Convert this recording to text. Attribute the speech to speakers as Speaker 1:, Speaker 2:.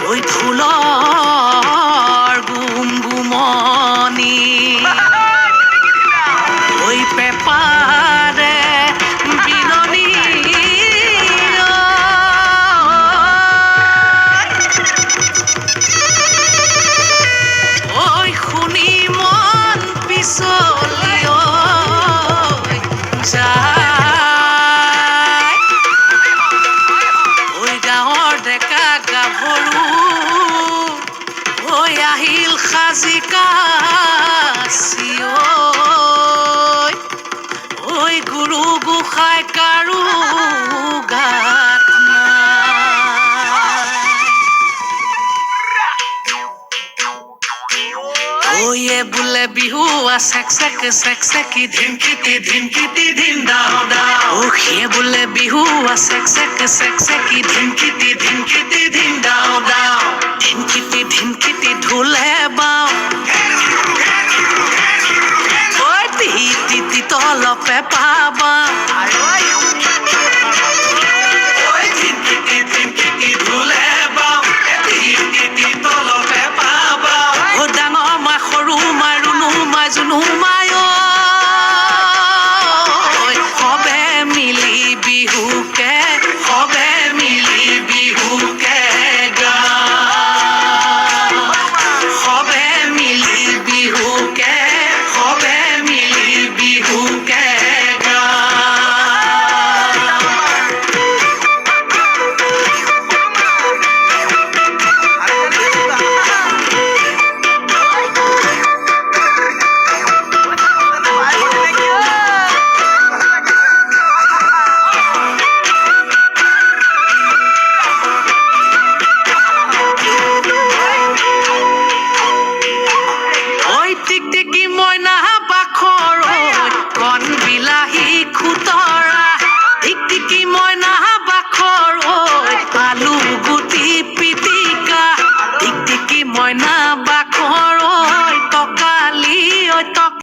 Speaker 1: ওই ফুলৰ গুমগুমনি ওই পেপাৰে বিলনি ওই শুনি মন পিছলি যায় ওই গাঁৱৰ ডেকা গাভৰু ওই আহিল সাজি কাছি ওই গুৰু গোসাঁই কাৰো গাত ওয়ে বোলে বিহু চেক ধিনকিটি ধিন দাও দাও সিয়ে বোলে বিহু চেক ধিনকিটি ধিন দাও দাও ধিনকিটি ঢোলে বাও ঐ তি তলপে পাবা